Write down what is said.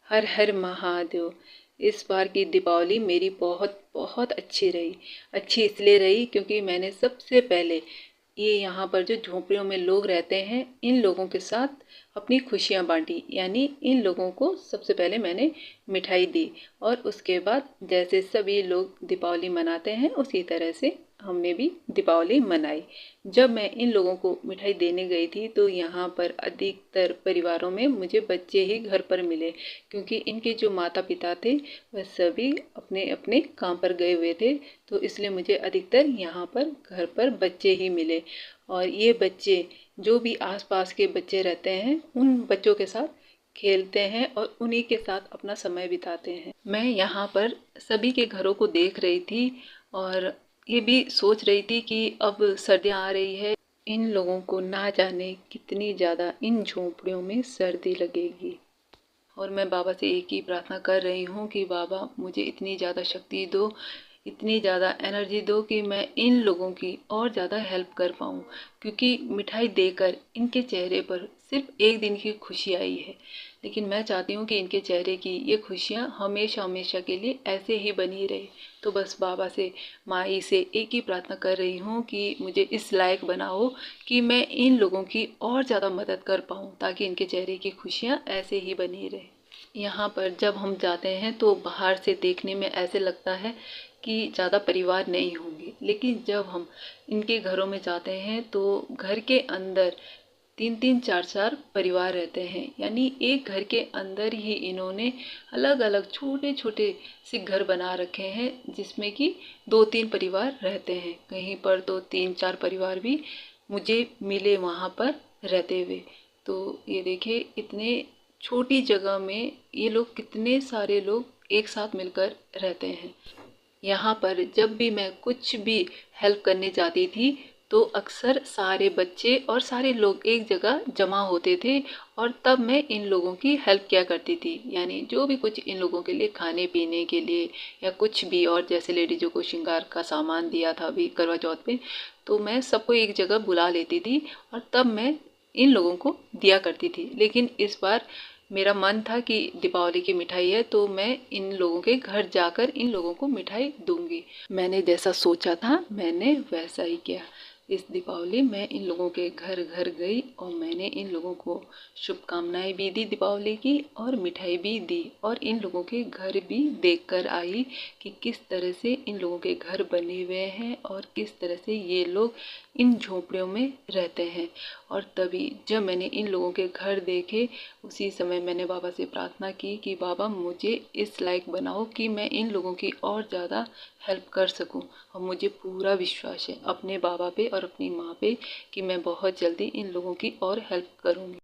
हर हर महादेव। इस बार की दीपावली मेरी बहुत बहुत अच्छी रही। अच्छी इसलिए रही क्योंकि मैंने सबसे पहले ये यहाँ पर जो झोंपड़ियों में लोग रहते हैं इन लोगों के साथ अपनी खुशियाँ बांटी। यानी इन लोगों को सबसे पहले मैंने मिठाई दी और उसके बाद जैसे सभी लोग दीपावली मनाते हैं उसी तरह से हमने भी दीपावली मनाई। जब मैं इन लोगों को मिठाई देने गई थी तो यहाँ पर अधिकतर परिवारों में मुझे बच्चे ही घर पर मिले, क्योंकि इनके जो माता पिता थे वह सभी अपने अपने काम पर गए हुए थे। तो इसलिए मुझे अधिकतर यहाँ पर घर पर बच्चे ही मिले और ये बच्चे जो भी आसपास के बच्चे रहते हैं उन बच्चों के साथ खेलते हैं और उन्हीं के साथ अपना समय बिताते हैं। मैं यहाँ पर सभी के घरों को देख रही थी और ये भी सोच रही थी कि अब सर्दियाँ आ रही है, इन लोगों को ना जाने कितनी ज़्यादा इन झोंपड़ियों में सर्दी लगेगी। और मैं बाबा से एक ही प्रार्थना कर रही हूँ कि बाबा मुझे इतनी ज़्यादा शक्ति दो, इतनी ज़्यादा एनर्जी दो कि मैं इन लोगों की और ज़्यादा हेल्प कर पाऊँ, क्योंकि मिठाई देकर इनके चेहरे पर सिर्फ एक दिन की खुशी आई है, लेकिन मैं चाहती हूँ कि इनके चेहरे की ये खुशियाँ हमेशा हमेशा के लिए ऐसे ही बनी रहे। तो बस बाबा से, माई से एक ही प्रार्थना कर रही हूँ कि मुझे इस लायक बनाओ कि मैं इन लोगों की और ज़्यादा मदद कर पाऊँ, ताकि इनके चेहरे की खुशियाँ ऐसे ही बनी रहे। यहाँ पर जब हम जाते हैं तो बाहर से देखने में ऐसे लगता है कि ज़्यादा परिवार नहीं होंगे, लेकिन जब हम इनके घरों में जाते हैं तो घर के अंदर 3-3 4-4 परिवार रहते हैं। यानी एक घर के अंदर ही इन्होंने अलग अलग छोटे छोटे से घर बना रखे हैं जिसमें कि 2-3 परिवार रहते हैं। कहीं पर तो 3-4 परिवार भी मुझे मिले वहाँ पर रहते हुए। तो ये देखिए इतने छोटी जगह में ये लोग कितने सारे लोग एक साथ मिलकर रहते हैं। यहाँ पर जब भी मैं कुछ भी हेल्प करने जाती थी तो अक्सर सारे बच्चे और सारे लोग एक जगह जमा होते थे और तब मैं इन लोगों की हेल्प किया करती थी। यानी जो भी कुछ इन लोगों के लिए खाने पीने के लिए या कुछ भी, और जैसे लेडीज़ों को श्रृंगार का सामान दिया था अभी करवा चौथ पे, तो मैं सबको एक जगह बुला लेती थी और तब मैं इन लोगों को दिया करती थी। लेकिन इस बार मेरा मन था कि दीपावली की मिठाई है तो मैं इन लोगों के घर जाकर इन लोगों को मिठाई दूंगी। मैंने जैसा सोचा था मैंने वैसा ही किया। इस दीपावली मैं इन लोगों के घर घर गई और मैंने इन लोगों को शुभकामनाएं भी दी दीपावली की और मिठाई भी दी और इन लोगों के घर भी देख कर आई कि किस तरह से इन लोगों के घर बने हुए हैं और किस तरह से ये लोग इन झोंपड़ियों में रहते हैं। और तभी जब मैंने इन लोगों के घर देखे उसी समय मैंने बाबा से प्रार्थना की कि बाबा मुझे इस लायक बनाओ कि मैं इन लोगों की और ज़्यादा हेल्प कर सकूं। और मुझे पूरा विश्वास है अपने बाबा पे और अपनी माँ पे कि मैं बहुत जल्दी इन लोगों की और हेल्प करूंगी।